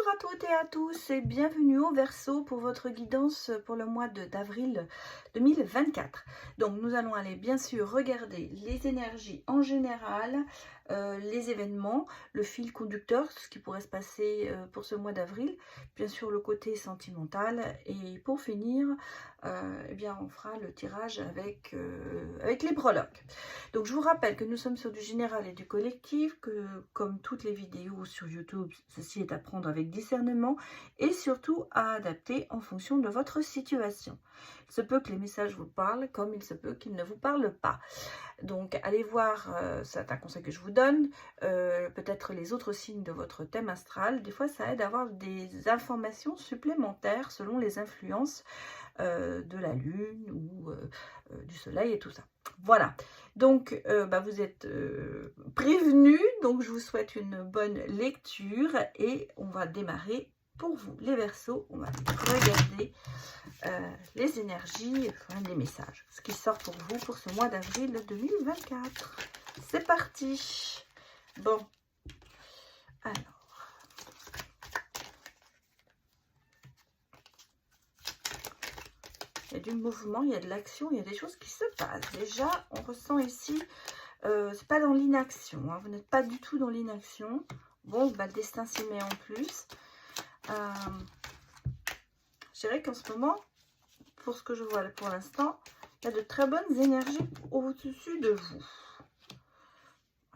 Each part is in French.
Bonjour à toutes et à tous et bienvenue au Verseau pour votre guidance pour le mois d'avril 2024. Donc nous allons aller bien sûr regarder les énergies en général, les événements, le fil conducteur, ce qui pourrait se passer pour ce mois d'avril, bien sûr le côté sentimental et pour finir, eh bien on fera le tirage avec les prologues. Donc je vous rappelle que nous sommes sur du général et du collectif, que comme toutes les vidéos sur YouTube, ceci est à prendre avec discernement et surtout à adapter en fonction de votre situation. Il se peut que les messages vous parlent comme il se peut qu'ils ne vous parlent pas. Donc allez voir, c'est un conseil que je vous donne, peut-être les autres signes de votre thème astral. Des fois ça aide à avoir des informations supplémentaires selon les influences de la lune ou du soleil et tout ça. Voilà, donc vous êtes prévenus, donc je vous souhaite une bonne lecture et on va démarrer pour vous les Verseaux. On va regarder les énergies, enfin, les messages, ce qui sort pour vous pour ce mois d'avril 2024. C'est parti. Bon, alors. Il y a du mouvement, il y a de l'action, il y a des choses qui se passent. Déjà, on ressent ici, c'est pas dans l'inaction, hein, vous n'êtes pas du tout dans l'inaction. Bon, le destin s'y met en plus. Je dirais qu'en ce moment, pour ce que je vois pour l'instant, il y a de très bonnes énergies au-dessus de vous.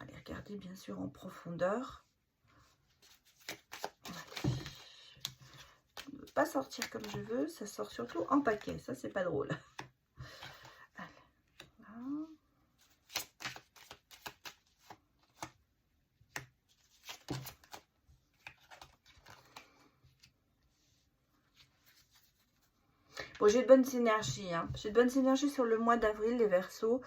Allez, regardez bien sûr en profondeur. Pas sortir comme je veux, ça sort surtout en paquet, ça c'est pas drôle. Allez, voilà. Bon, j'ai de bonnes énergies, hein. J'ai de bonnes énergies sur le mois d'avril, les Verseaux.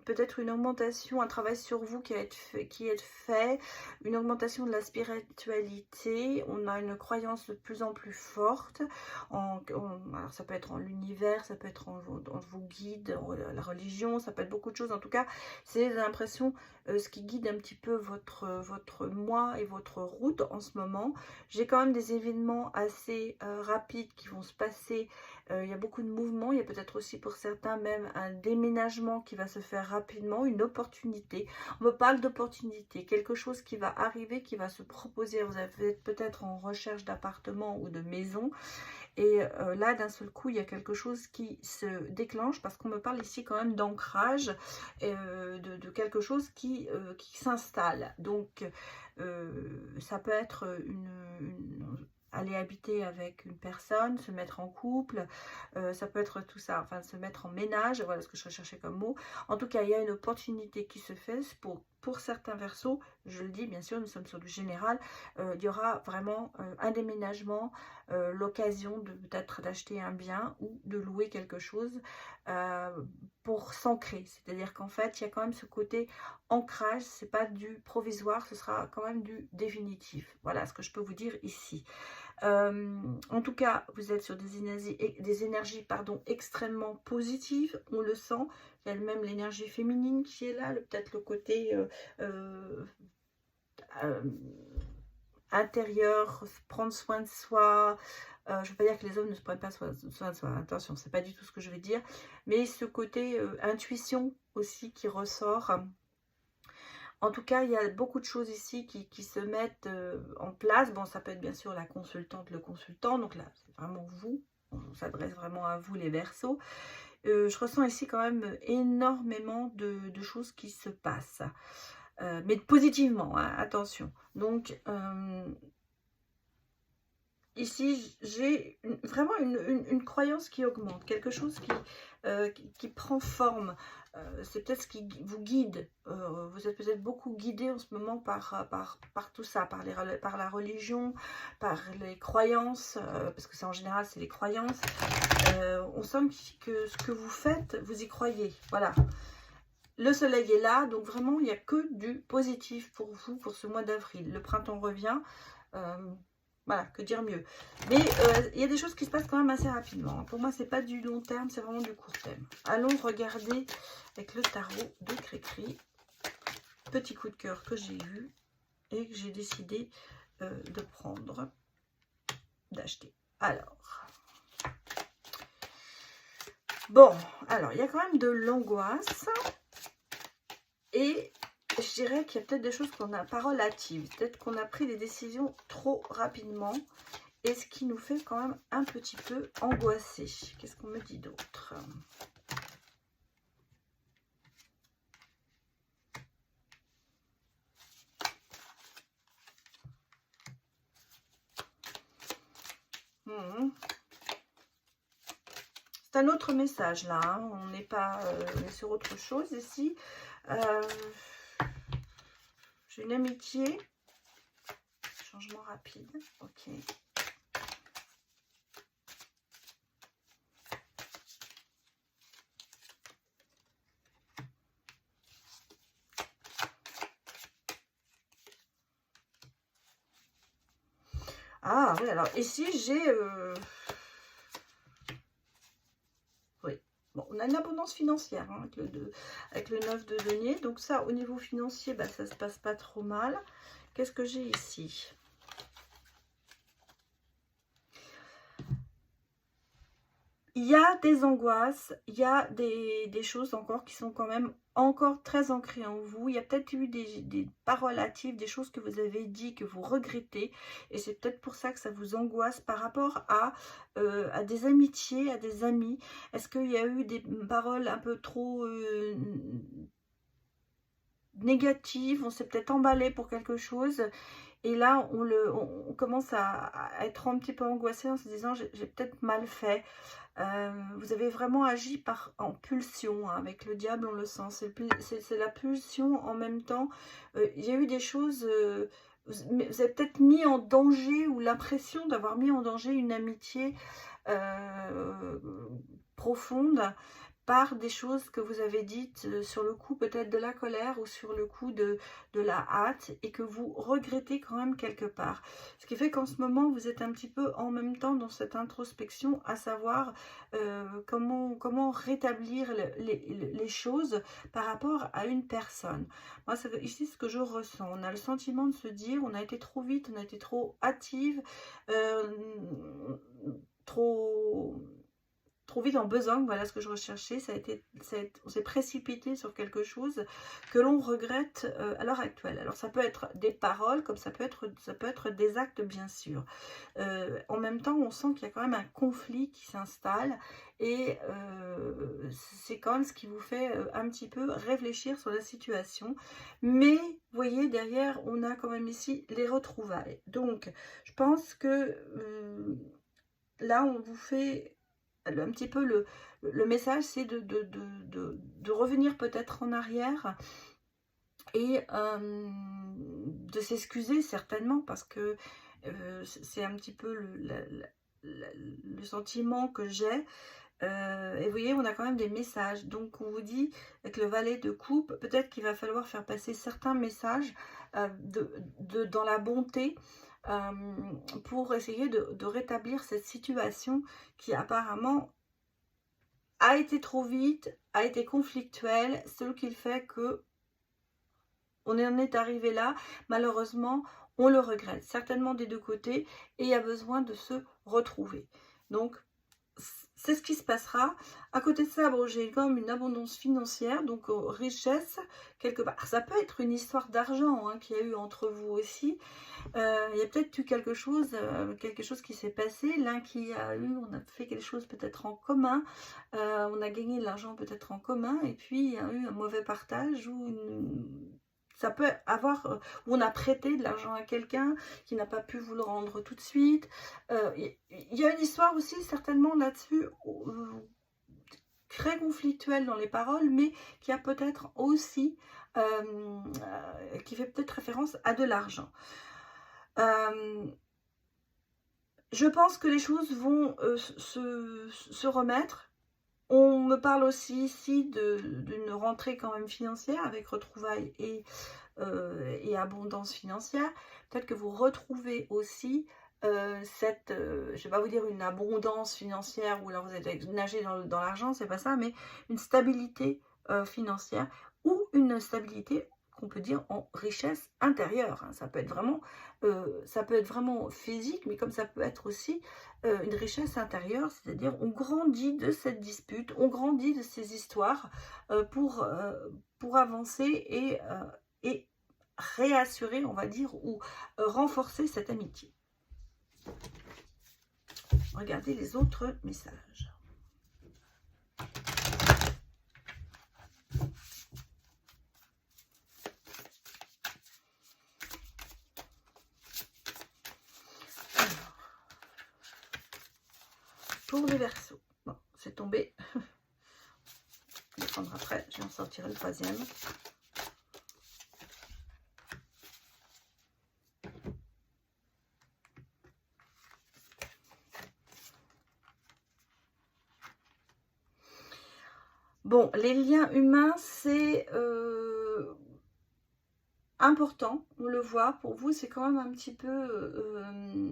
Peut-être une augmentation, un travail sur vous qui est fait, une augmentation de la spiritualité. On a une croyance de plus en plus forte. Alors ça peut être en l'univers, ça peut être en vos guides, la religion, ça peut être beaucoup de choses. En tout cas, c'est l'impression, ce qui guide un petit peu votre mois et votre route en ce moment. J'ai quand même des événements assez rapides qui vont se passer. Il y a beaucoup de mouvements, il y a peut-être aussi pour certains même un déménagement qui va se faire rapidement, une opportunité. On me parle d'opportunité, quelque chose qui va arriver, qui va se proposer. Vous êtes peut-être en recherche d'appartement ou de maison et là d'un seul coup il y a quelque chose qui se déclenche parce qu'on me parle ici quand même d'ancrage, de quelque chose qui s'installe. Donc ça peut être aller habiter avec une personne, se mettre en couple, ça peut être tout ça, enfin se mettre en ménage, voilà ce que je recherchais comme mot. En tout cas, il y a une opportunité qui se fait pour certains Verseaux, je le dis bien sûr, nous sommes sur du général, il y aura vraiment un déménagement, l'occasion de peut-être d'acheter un bien ou de louer quelque chose pour s'ancrer. C'est-à-dire qu'en fait, il y a quand même ce côté ancrage, c'est pas du provisoire, ce sera quand même du définitif. Voilà ce que je peux vous dire ici. En tout cas, vous êtes sur des énergies extrêmement positives, on le sent. Il y a même l'énergie féminine qui est là, peut-être le côté intérieur, prendre soin de soi. Je ne veux pas dire que les hommes ne se prennent pas soin de soi, attention, c'est pas du tout ce que je veux dire, mais ce côté intuition aussi qui ressort. En tout cas, il y a beaucoup de choses ici qui se mettent en place. Bon, ça peut être bien sûr la consultante, le consultant. Donc là, c'est vraiment vous. On s'adresse vraiment à vous, les Verseaux. Je ressens ici quand même énormément de choses qui se passent. Mais positivement, hein, attention. Donc, ici, j'ai vraiment une croyance qui augmente. Quelque chose qui prend forme. C'est peut-être ce qui vous guide. Vous êtes peut-être beaucoup guidé en ce moment par tout ça, par la religion, par les croyances, parce que c'est en général, c'est les croyances. On sent que ce que vous faites, vous y croyez. Voilà. Le soleil est là, donc vraiment, il n'y a que du positif pour vous, pour ce mois d'avril. Le printemps revient. Voilà, que dire mieux. Mais il y a des choses qui se passent quand même assez rapidement. Pour moi, c'est pas du long terme, c'est vraiment du court terme. Allons regarder avec le tarot de Cricri. Petit coup de cœur que j'ai eu et que j'ai décidé de prendre, d'acheter. Alors, bon, alors il y a quand même de l'angoisse et je dirais qu'il y a peut-être des choses qu'on n'a pas relatives, peut-être qu'on a pris des décisions trop rapidement et ce qui nous fait quand même un petit peu angoisser. Qu'est-ce qu'on me dit d'autre ? C'est un autre message là, hein. On n'est pas sur autre chose ici. J'ai une amitié. Changement rapide. Ok. Ah oui, alors ici j'ai... Oui, bon, on a une abondance financière hein, avec le 9 de denier. Donc ça, au niveau financier, bah, ça se passe pas trop mal. Qu'est-ce que j'ai ici ? Il y a des angoisses, il y a des choses encore qui sont quand même encore très ancrées en vous. Il y a peut-être eu des paroles hâtives, des choses que vous avez dit, que vous regrettez. Et c'est peut-être pour ça que ça vous angoisse par rapport à des amitiés, à des amis. Est-ce qu'il y a eu des paroles un peu trop négatives? On s'est peut-être emballé pour quelque chose. Et là, on commence à être un petit peu angoissé en se disant, j'ai peut-être mal fait. Vous avez vraiment agi en pulsion, hein. Avec le diable, on le sent. C'est la pulsion en même temps. Il y a eu des choses... vous avez peut-être mis en danger ou l'impression d'avoir mis en danger une amitié profonde par des choses que vous avez dites sur le coup peut-être de la colère ou sur le coup de la hâte et que vous regrettez quand même quelque part. Ce qui fait qu'en ce moment, vous êtes un petit peu en même temps dans cette introspection, à savoir comment rétablir les choses par rapport à une personne. Moi, c'est ici ce que je ressens. On a le sentiment de se dire, on a été trop vite, on a été trop hâtive, trop vite en besogne, voilà ce que je recherchais. On s'est précipité sur quelque chose que l'on regrette à l'heure actuelle. Alors ça peut être des paroles, comme ça peut être des actes, bien sûr. En même temps, on sent qu'il y a quand même un conflit qui s'installe et c'est quand même ce qui vous fait un petit peu réfléchir sur la situation. Mais, vous voyez, derrière, on a quand même ici les retrouvailles. Donc, je pense que là, on vous fait... un petit peu le message, c'est de revenir peut-être en arrière et de s'excuser certainement parce que c'est un petit peu le sentiment que j'ai. Et vous voyez, on a quand même des messages. Donc, on vous dit, avec le valet de coupe, peut-être qu'il va falloir faire passer certains messages dans la bonté pour essayer de rétablir cette situation qui apparemment a été trop vite, a été conflictuelle, ce qui fait que on en est arrivé là. Malheureusement, on le regrette, certainement des deux côtés, et il y a besoin de se retrouver. Donc, c'est ce qui se passera. À côté de ça, bon, j'ai quand même une abondance financière, donc richesse, quelque part. Ça peut être une histoire d'argent hein, qu'il y a eu entre vous aussi. Il y a peut-être eu quelque chose qui s'est passé. L'un qui a eu, on a fait quelque chose peut-être en commun. On a gagné de l'argent peut-être en commun. Et puis, il y a eu un mauvais partage ou ça peut avoir, où on a prêté de l'argent à quelqu'un qui n'a pas pu vous le rendre tout de suite. Il y a une histoire aussi certainement là-dessus très conflictuelle dans les paroles, mais qui a peut-être aussi, qui fait peut-être référence à de l'argent. Je pense que les choses vont se remettre. On me parle aussi ici d'une rentrée quand même financière avec retrouvailles et abondance financière. Peut-être que vous retrouvez aussi je ne vais pas vous dire une abondance financière où là vous êtes nagé dans l'argent, c'est pas ça, mais une stabilité financière ou une stabilité qu'on peut dire en richesse intérieure. Hein. Ça peut être vraiment physique, mais comme ça peut être aussi une richesse intérieure, c'est-à-dire on grandit de cette dispute, on grandit de ces histoires pour avancer et réassurer, on va dire, ou renforcer cette amitié. Regardez les autres messages. Pour les Verseaux, bon, c'est tombé. Je vais prendre après, je vais en sortir le troisième. Bon, les liens humains, c'est important, on le voit. Pour vous, c'est quand même un petit peu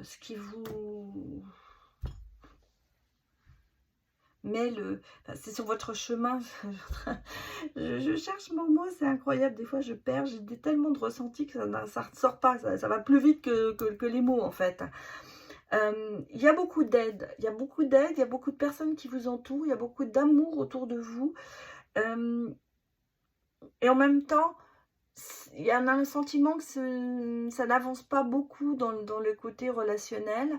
ce qui vous met enfin, c'est sur votre chemin. je cherche mon mot, c'est incroyable. Des fois, je perds, j'ai tellement de ressentis que ça ne ressort pas. Ça va plus vite que les mots, en fait. Il y a beaucoup d'aide, il y a beaucoup de personnes qui vous entourent, il y a beaucoup d'amour autour de vous. Et en même temps, il y a un sentiment que ça n'avance pas beaucoup dans le côté relationnel.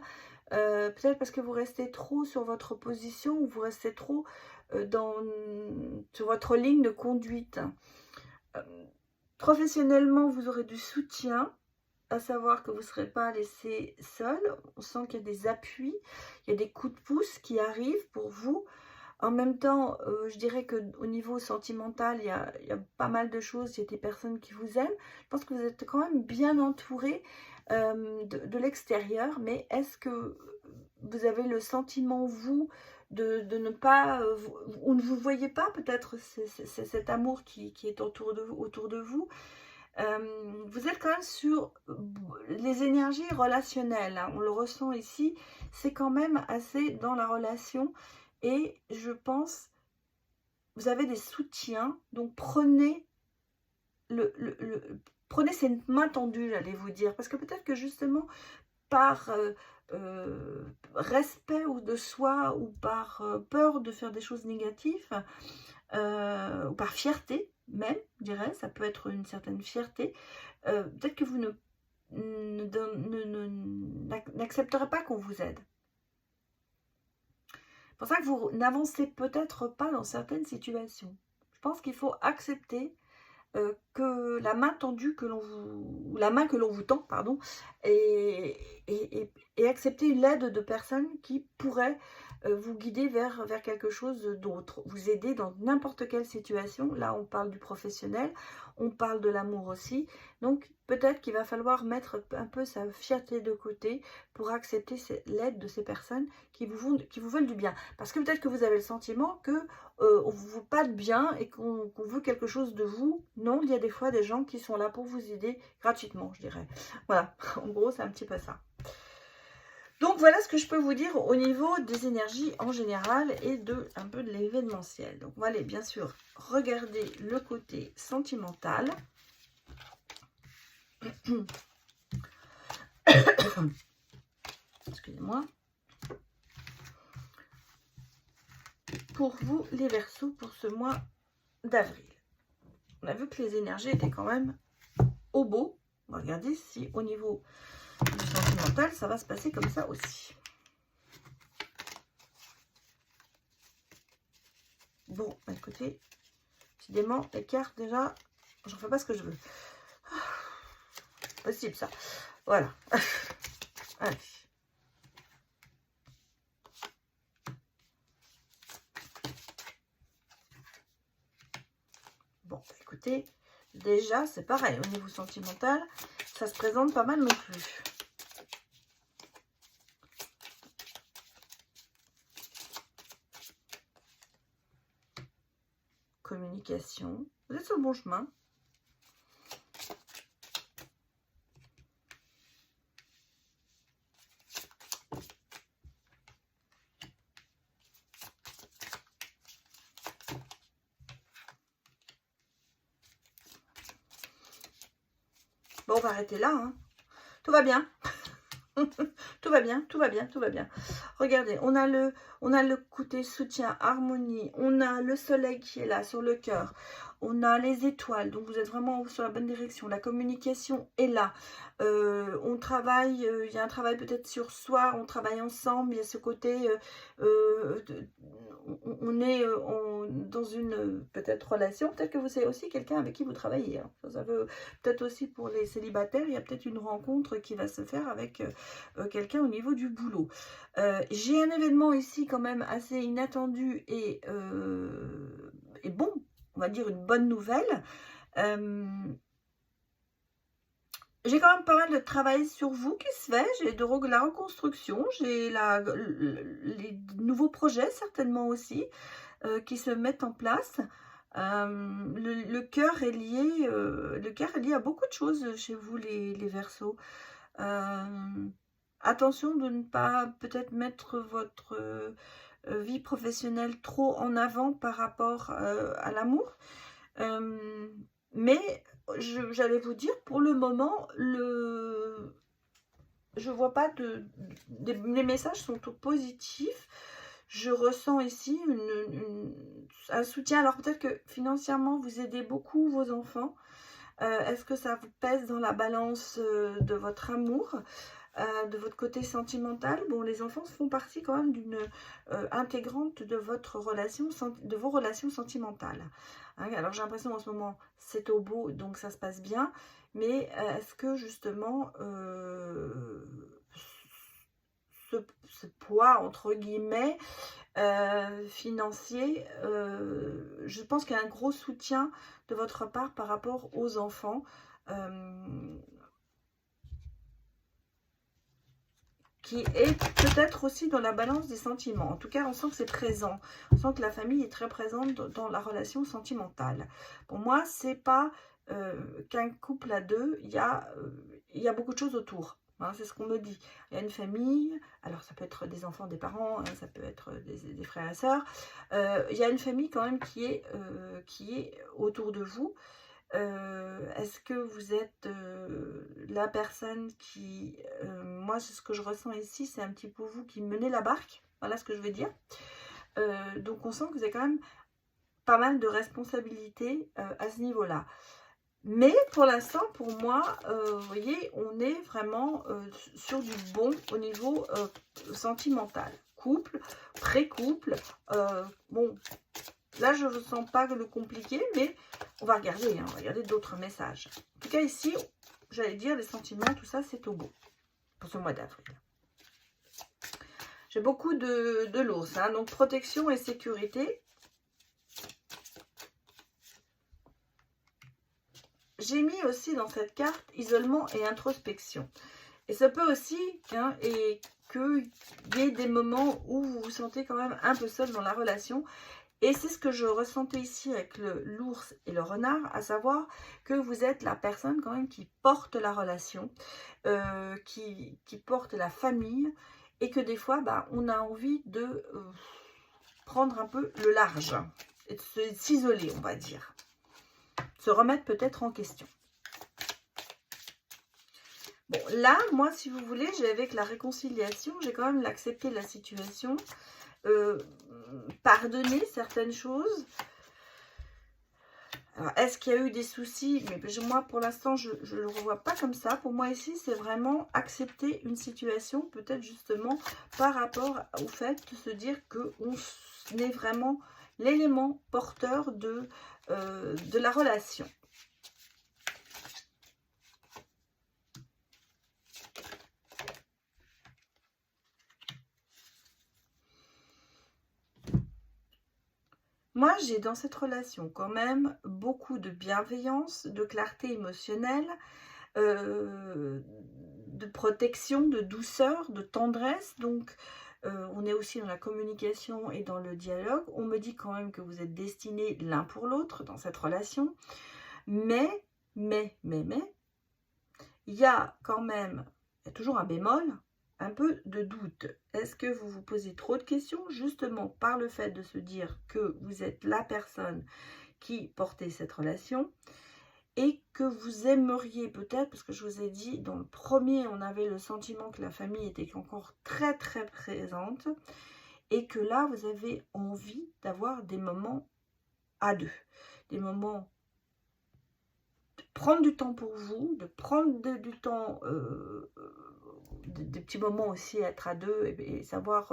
Peut-être parce que vous restez trop sur votre position ou vous restez trop sur votre ligne de conduite. Professionnellement, vous aurez du soutien, à savoir que vous ne serez pas laissé seul. On sent qu'il y a des appuis, il y a des coups de pouce qui arrivent pour vous. En même temps, je dirais qu'au niveau sentimental, il y a pas mal de choses. Il y a des personnes qui vous aiment. Je pense que vous êtes quand même bien entouré de l'extérieur. Mais est-ce que vous avez le sentiment, vous, de ne pas... ou ne vous voyez pas peut-être cet amour qui est autour de vous. Vous êtes quand même sur les énergies relationnelles. Hein. On le ressent ici. C'est quand même assez dans la relation. Et je pense, vous avez des soutiens, donc prenez prenez cette main tendue, j'allais vous dire, parce que peut-être que justement, par respect ou de soi, ou par peur de faire des choses négatives, ou par fierté même, je dirais, ça peut être une certaine fierté, peut-être que vous n'accepterez pas qu'on vous aide. C'est pour ça que vous n'avancez peut-être pas dans certaines situations. Je pense qu'il faut accepter que la main tendue que l'on vous... la main que l'on vous tend, pardon, et accepter l'aide de personnes qui pourraient vous guider vers quelque chose d'autre, vous aider dans n'importe quelle situation. Là, on parle du professionnel, on parle de l'amour aussi. Donc, peut-être qu'il va falloir mettre un peu sa fierté de côté pour accepter l'aide de ces personnes qui vous veulent du bien. Parce que peut-être que vous avez le sentiment que on vous parle bien et qu'on veut quelque chose de vous. Non, il y a des fois des gens qui sont là pour vous aider gratuitement, je dirais. Voilà, en gros, c'est un petit peu ça. Donc, voilà ce que je peux vous dire au niveau des énergies en général et un peu de l'événementiel. Donc, on va aller, bien sûr, regarder le côté sentimental. Excusez-moi. Pour vous, les Verseaux, pour ce mois d'avril. On a vu que les énergies étaient quand même au beau. On va regarder si au niveau du sentimental, ça va se passer comme ça aussi. Bon, bah écoutez, décidément, les cartes, déjà, j'en fais pas ce que je veux. Possible, ça. Voilà. Allez. Bon, écoutez, déjà, c'est pareil. Au niveau sentimental, ça se présente pas mal non plus. Communication. Vous êtes sur le bon chemin. on va arrêter là, hein. Tout va bien. Tout va bien, tout va bien, tout va bien. Regardez, on a le côté soutien, harmonie, on a le soleil qui est là sur le cœur, on a les étoiles, donc vous êtes vraiment sur la bonne direction, la communication est là. On travaille, il y a un travail peut-être sur soi, on travaille ensemble, il y a ce côté, on est dans une peut-être relation, peut-être que vous savez aussi quelqu'un avec qui vous travaillez, hein. Ça veut peut-être aussi pour les célibataires, il y a peut-être une rencontre qui va se faire avec quelqu'un au niveau du boulot. J'ai un événement ici quand même assez inattendu et bon, on va dire une bonne nouvelle. J'ai quand même pas mal de travail sur vous qui se fait. J'ai la reconstruction, j'ai les nouveaux projets certainement aussi qui se mettent en place. Le cœur est lié à beaucoup de choses chez vous les Verseaux. Attention de ne pas peut-être mettre votre vie professionnelle trop en avant par rapport à l'amour. Mais j'allais vous dire, pour le moment, je vois pas les messages sont tout positifs. Je ressens ici un soutien. Alors peut-être que financièrement, vous aidez beaucoup vos enfants. Est-ce que ça vous pèse dans la balance de votre amour, de votre côté sentimental? Bon, les enfants font partie quand même d'une intégrante de votre relation, de vos relations sentimentales. Hein, alors j'ai l'impression en ce moment c'est au beau, donc ça se passe bien. Mais est-ce que justement ce poids entre guillemets financier, je pense qu'il y a un gros soutien de votre part par rapport aux enfants, qui est peut-être aussi dans la balance des sentiments. En tout cas, on sent que c'est présent. On sent que la famille est très présente dans la relation sentimentale. Pour moi, c'est pas qu'un couple à deux, il y a beaucoup de choses autour. Hein, c'est ce qu'on me dit. Il y a une famille, alors ça peut être des enfants, des parents, hein, ça peut être des frères et sœurs. Il y a une famille quand même qui est autour de vous. Est-ce que vous êtes la personne qui... moi, c'est ce que je ressens ici, c'est un petit peu vous qui menez la barque. Voilà ce que je veux dire. Donc, on sent que vous avez quand même pas mal de responsabilités à ce niveau-là. Mais pour l'instant, pour moi, vous voyez, on est vraiment sur du bon au niveau sentimental. Couple, pré-couple, bon, là je ne sens pas le compliqué, mais on va regarder, hein, on va regarder d'autres messages. En tout cas ici, j'allais dire, les sentiments, tout ça, c'est au beau pour ce mois d'avril. J'ai beaucoup de l'ours, hein, donc protection et sécurité. J'ai mis aussi dans cette carte isolement et introspection. Et ça peut aussi, hein, et qu'il y ait des moments où vous vous sentez quand même un peu seul dans la relation. Et c'est ce que je ressentais ici avec l'ours et le renard, à savoir que vous êtes la personne quand même qui porte la relation, qui porte la famille, et que des fois, bah, on a envie de prendre un peu le large, et de s'isoler, on va dire. Se remettre peut-être en question. Bon, là, moi, si vous voulez, j'ai avec la réconciliation, j'ai quand même l'accepté de la situation, pardonner certaines choses. Alors, est-ce qu'il y a eu des soucis? Mais moi, pour l'instant, je ne le revois pas comme ça. Pour moi, ici, c'est vraiment accepter une situation, peut-être justement par rapport au fait de se dire qu'on est vraiment l'élément porteur de la relation. Moi, j'ai dans cette relation quand même beaucoup de bienveillance, de clarté émotionnelle, de protection, de douceur, de tendresse. Donc, on est aussi dans la communication et dans le dialogue. On me dit quand même que vous êtes destinés l'un pour l'autre dans cette relation. Mais, il y a quand même, il y a toujours un bémol, un peu de doute. Est-ce que vous vous posez trop de questions justement par le fait de se dire que vous êtes la personne qui portait cette relation? et que vous aimeriez peut-être, parce que je vous ai dit, dans le premier, on avait le sentiment que la famille était encore très très présente, et que là, vous avez envie d'avoir des moments à deux, des moments de prendre du temps pour vous, de prendre du temps, des petits moments aussi, être à deux et savoir,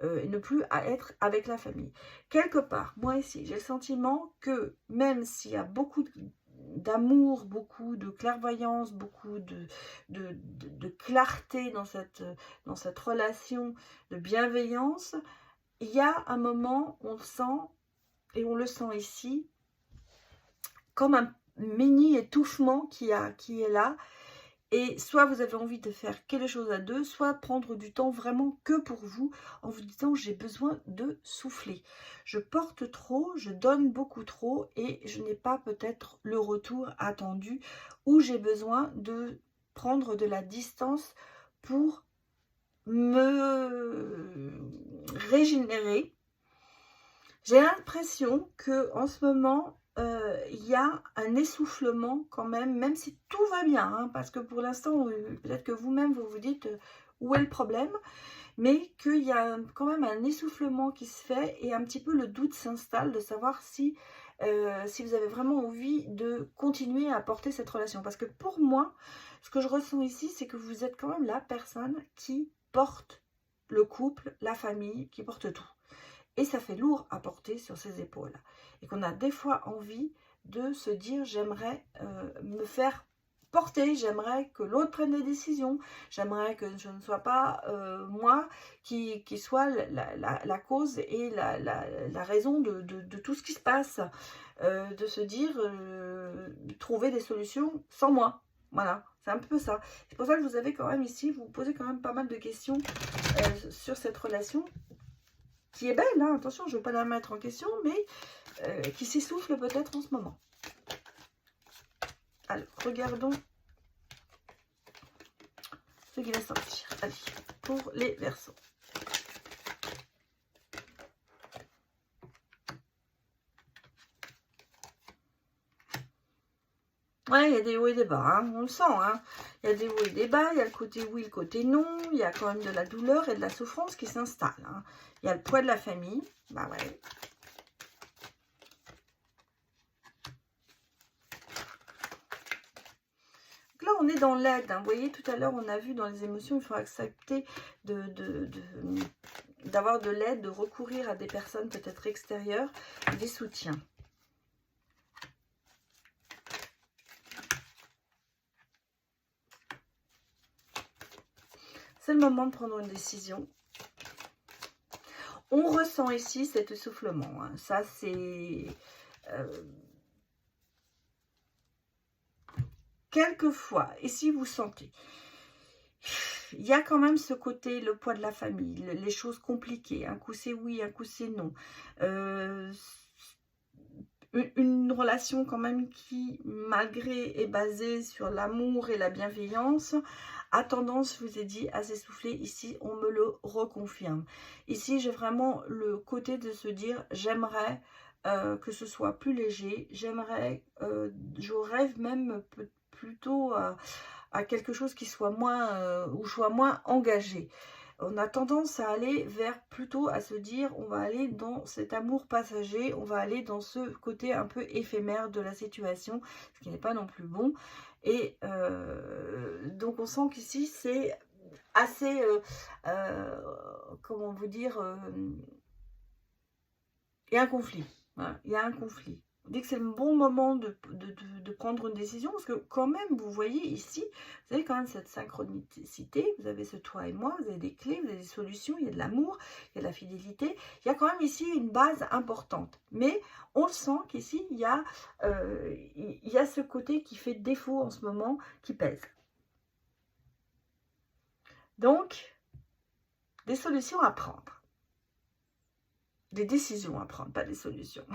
et ne plus à être avec la famille. Quelque part, moi ici, j'ai le sentiment que même s'il y a beaucoup d'amour, beaucoup de clairvoyance, beaucoup de clarté dans cette relation de bienveillance, il y a un moment, on le sent, et on le sent ici, comme un mini étouffement qui est là. Et soit vous avez envie de faire quelque chose à deux, soit prendre du temps vraiment que pour vous, en vous disant j'ai besoin de souffler. Je porte trop, je donne beaucoup trop et je n'ai pas peut-être le retour attendu, ou j'ai besoin de prendre de la distance pour me régénérer. J'ai l'impression que en ce moment, il y a un essoufflement quand même si tout va bien, hein, parce que pour l'instant, peut-être que vous-même, vous vous dites, où est le problème? Mais qu'il y a quand même un essoufflement qui se fait et un petit peu le doute s'installe de savoir si vous avez vraiment envie de continuer à porter cette relation. Parce que pour moi, ce que je ressens ici, c'est que vous êtes quand même la personne qui porte le couple, la famille, qui porte tout. Et ça fait lourd à porter sur ses épaules. Et qu'on a des fois envie de se dire, j'aimerais me faire porter, j'aimerais que l'autre prenne les décisions, j'aimerais que je ne sois pas moi qui soit la cause et la raison de tout ce qui se passe. De se dire, trouver des solutions sans moi. Voilà, c'est un peu ça. C'est pour ça que vous avez quand même ici, vous posez quand même pas mal de questions sur cette relation qui est belle, hein, attention, je ne veux pas la mettre en question, mais qui s'essouffle peut-être en ce moment. Alors, regardons ce qui va sortir. Allez, pour les Verseaux. Ouais, il y a des hauts et des bas, hein, on le sent. Hein. Il y a des hauts et des bas, il y a le côté oui, le côté non. Il y a quand même de la douleur et de la souffrance qui s'installe. Hein. Il y a le poids de la famille. Bah ouais. Là, on est dans l'aide. Hein. Vous voyez, tout à l'heure, on a vu dans les émotions, il faut accepter d'avoir de l'aide, de recourir à des personnes peut-être extérieures, des soutiens. C'est le moment de prendre une décision. On ressent ici cet essoufflement. Hein. Ça, c'est... quelquefois, et si vous sentez, il y a quand même ce côté, le poids de la famille, les choses compliquées. Un coup c'est oui, un coup c'est non. Une relation quand même qui, malgré, est basée sur l'amour et la bienveillance, a tendance, je vous ai dit, à s'essouffler. Ici, on me le reconfirme. Ici, j'ai vraiment le côté de se dire, j'aimerais que ce soit plus léger. J'aimerais, je rêve même plutôt à quelque chose qui soit moins, où je sois moins engagée. On a tendance à aller vers, plutôt à se dire, on va aller dans cet amour passager, on va aller dans ce côté un peu éphémère de la situation, ce qui n'est pas non plus bon. Et donc on sent qu'ici c'est assez, comment vous dire, il y a un conflit. Voilà, il y a un conflit. Dès que c'est le bon moment de prendre une décision, parce que quand même, vous voyez ici, vous avez quand même cette synchronicité, vous avez ce toi et moi, vous avez des clés, vous avez des solutions, il y a de l'amour, il y a de la fidélité, il y a quand même ici une base importante. Mais on le sent qu'ici, il y a ce côté qui fait défaut en ce moment, qui pèse. Donc, des solutions à prendre. Des décisions à prendre, pas des solutions.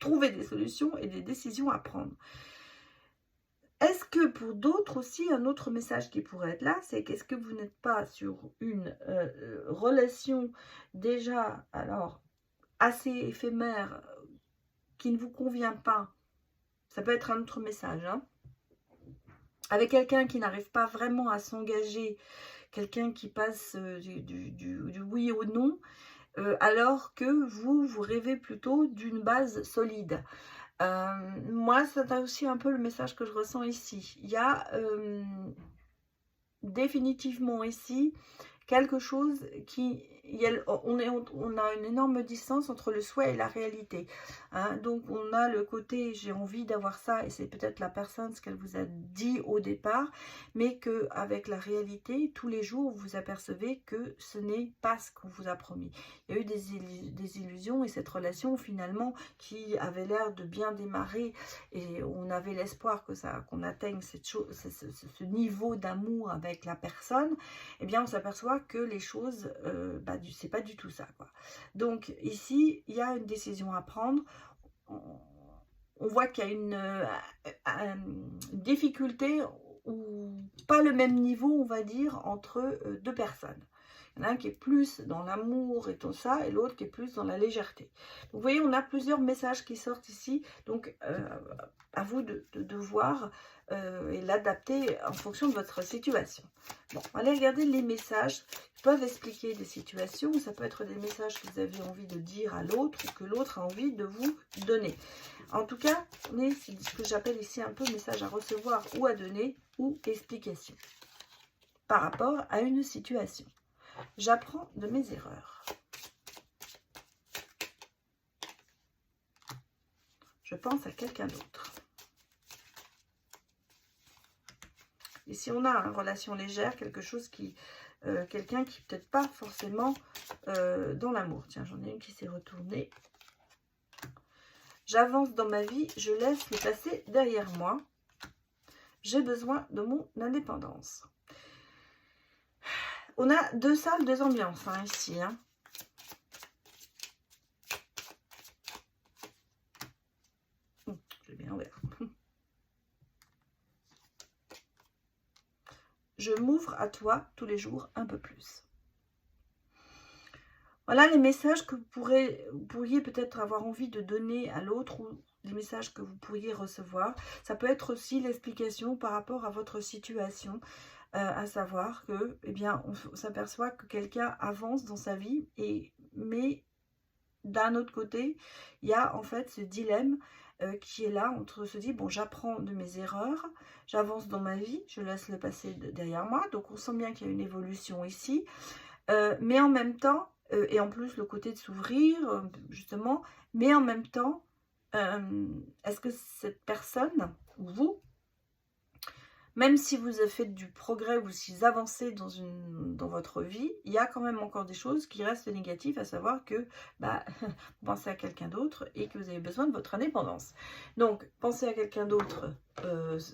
Trouver des solutions et des décisions à prendre. Est-ce que pour d'autres aussi, un autre message qui pourrait être là, c'est qu'est-ce que vous n'êtes pas sur une relation déjà, alors, assez éphémère, qui ne vous convient pas? Ça peut être un autre message, hein. avec quelqu'un qui n'arrive pas vraiment à s'engager, quelqu'un qui passe du oui au non, alors que vous rêvez plutôt d'une base solide. Moi, c'est aussi un peu le message que je ressens ici. Il y a définitivement ici quelque chose qui... on a une énorme distance entre le souhait et la réalité. Hein. Donc, on a le côté, j'ai envie d'avoir ça, et c'est peut-être la personne, ce qu'elle vous a dit au départ, mais qu'avec la réalité, tous les jours, vous apercevez que ce n'est pas ce qu'on vous a promis. Il y a eu des illusions, et cette relation, finalement, qui avait l'air de bien démarrer, et on avait l'espoir que qu'on atteigne ce niveau d'amour avec la personne, eh bien, on s'aperçoit que les choses, c'est pas du tout ça, quoi. Donc, ici, il y a une décision à prendre. On voit qu'il y a une difficulté ou pas le même niveau, on va dire, entre deux personnes. Il y en a un qui est plus dans l'amour et tout ça, et l'autre qui est plus dans la légèreté. Donc, vous voyez, on a plusieurs messages qui sortent ici. Donc, à vous de voir et l'adapter en fonction de votre situation. Bon, allez regarder les messages qui peuvent expliquer des situations. Ça peut être des messages que vous avez envie de dire à l'autre ou que l'autre a envie de vous donner. En tout cas, c'est ce que j'appelle ici un peu message à recevoir ou à donner ou explication par rapport à une situation. J'apprends de mes erreurs. Je pense à quelqu'un d'autre. Ici, on a une relation légère, quelque chose qui... quelqu'un qui peut-être pas forcément dans l'amour. Tiens, j'en ai une qui s'est retournée. J'avance dans ma vie, je laisse le passé derrière moi. J'ai besoin de mon indépendance. On a deux salles, deux ambiances hein, ici. Hein. J'ai bien ouvert. Je m'ouvre à toi tous les jours un peu plus. Voilà les messages que vous pourriez peut-être avoir envie de donner à l'autre ou les messages que vous pourriez recevoir. Ça peut être aussi l'explication par rapport à votre situation, à savoir que, eh bien, on s'aperçoit que quelqu'un avance dans sa vie, mais d'un autre côté, il y a en fait ce dilemme qui est là, entre se dit, bon, j'apprends de mes erreurs, j'avance dans ma vie, je laisse le passé derrière moi, donc on sent bien qu'il y a une évolution ici, mais en même temps, et en plus le côté de s'ouvrir, justement, mais en même temps, est-ce que cette personne, ou vous, même si vous avez fait du progrès ou si vous avancez dans votre vie, il y a quand même encore des choses qui restent négatives, à savoir que vous pensez à quelqu'un d'autre et que vous avez besoin de votre indépendance. Donc, penser à quelqu'un d'autre,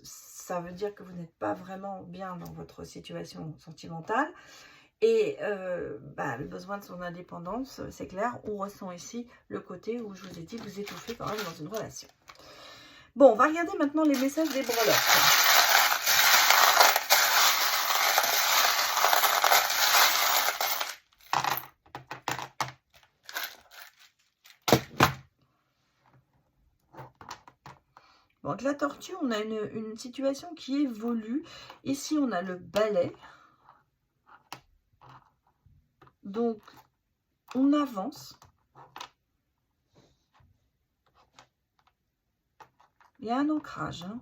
ça veut dire que vous n'êtes pas vraiment bien dans votre situation sentimentale. Et le besoin de son indépendance, c'est clair, on ressent ici le côté où je vous ai dit, vous étouffez quand même dans une relation. Bon, on va regarder maintenant les messages des breloques. Donc la tortue, on a une situation qui évolue. Ici, on a le balai. Donc, on avance. Il y a un ancrage. Hein.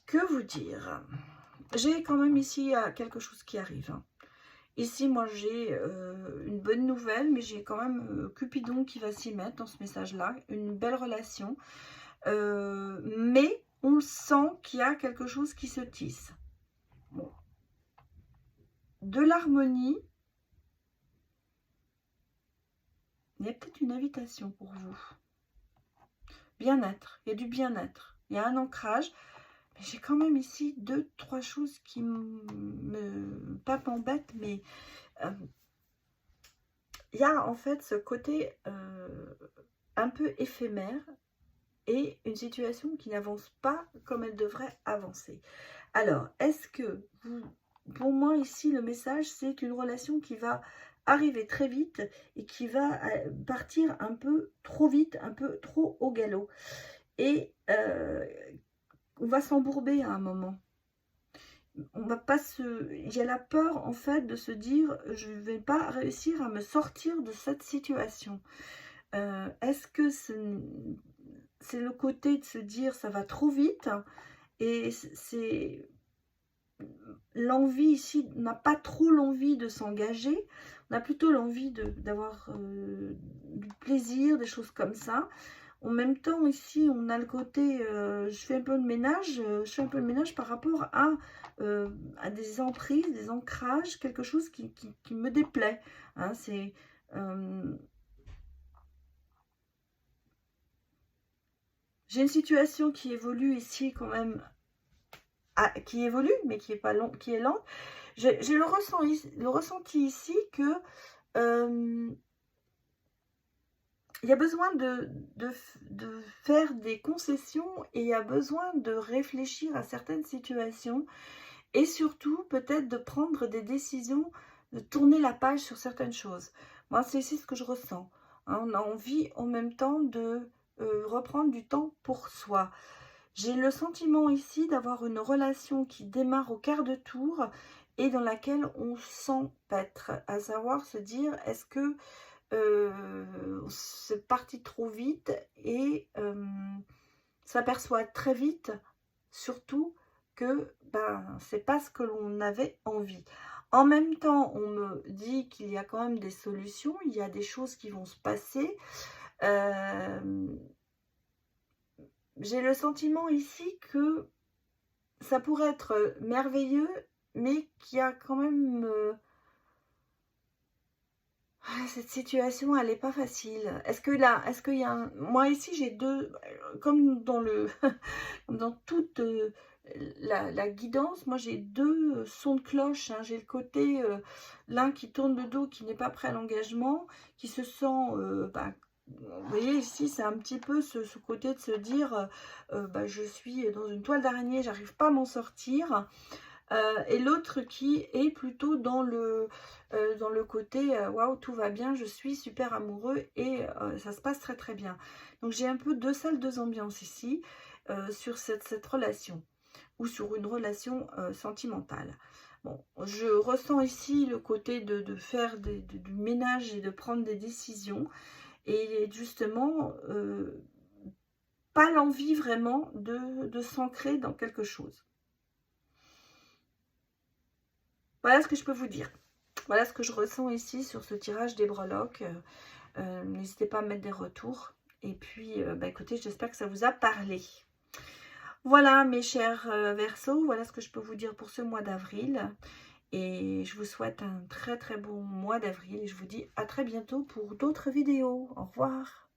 Que vous dire? J'ai quand même ici quelque chose qui arrive. Hein. Ici, moi, j'ai une bonne nouvelle, mais j'ai quand même Cupidon qui va s'y mettre dans ce message-là. Une belle relation. Mais on sent qu'il y a quelque chose qui se tisse. Bon. De l'harmonie. Il y a peut-être une invitation pour vous. Bien-être. Il y a du bien-être. Il y a un ancrage. Mais j'ai quand même ici 2-3 choses qui pas m'embêtent, mais il y a en fait ce côté un peu éphémère et une situation qui n'avance pas comme elle devrait avancer. Alors, est-ce que pour moi ici, le message, c'est une relation qui va arriver très vite et qui va partir un peu trop vite, un peu trop au galop. Et on va s'embourber à un moment. On va pas se... Il y a la peur en fait de se dire je ne vais pas réussir à me sortir de cette situation. Est-ce que c'est le côté de se dire ça va trop vite et c'est l'envie ici, on n'a pas trop l'envie de s'engager, on a plutôt l'envie d'avoir du plaisir, des choses comme ça. En même temps, ici, on a le côté, je fais un peu de ménage, je fais un peu de ménage par rapport à des emprises, des ancrages, quelque chose qui me déplaît. Hein, c'est... j'ai une situation qui évolue ici quand même, qui évolue, mais qui est pas long, qui est lente. J'ai le ressenti ici que il y a besoin de faire des concessions et il y a besoin de réfléchir à certaines situations et surtout peut-être de prendre des décisions, de tourner la page sur certaines choses. Moi, c'est ici ce que je ressens. Hein, on a envie en même temps de reprendre du temps pour soi. J'ai le sentiment ici d'avoir une relation qui démarre au quart de tour et dans laquelle on s'empêtre, à savoir se dire est-ce que c'est parti trop vite et s'aperçoit très vite surtout que ben, c'est pas ce que l'on avait envie. En même temps, on me dit qu'il y a quand même des solutions, il y a des choses qui vont se passer. J'ai le sentiment ici que ça pourrait être merveilleux, mais qu'il y a quand même... cette situation, elle n'est pas facile. Est-ce que là, est-ce qu'il y a un... Moi ici, j'ai deux... Comme dans le... dans toute la guidance, moi j'ai deux sons de cloche. Hein. J'ai le côté, l'un qui tourne le dos, qui n'est pas prêt à l'engagement, qui se sent... bah, vous voyez ici, c'est un petit peu ce côté de se dire bah, je suis dans une toile d'araignée, j'arrive pas à m'en sortir. Et l'autre qui est plutôt dans le côté waouh, tout va bien, je suis super amoureux et ça se passe très très bien. Donc j'ai un peu deux salles, deux ambiances ici sur cette relation ou sur une relation sentimentale. Bon, je ressens ici le côté de faire du ménage et de prendre des décisions et justement pas l'envie vraiment de s'ancrer dans quelque chose. Voilà ce que je peux vous dire. Voilà ce que je ressens ici sur ce tirage des breloques. N'hésitez pas à mettre des retours. Et puis, bah, écoutez, j'espère que ça vous a parlé. Voilà mes chers Verseaux, voilà ce que je peux vous dire pour ce mois d'avril. Et je vous souhaite un très très bon mois d'avril. Et je vous dis à très bientôt pour d'autres vidéos. Au revoir.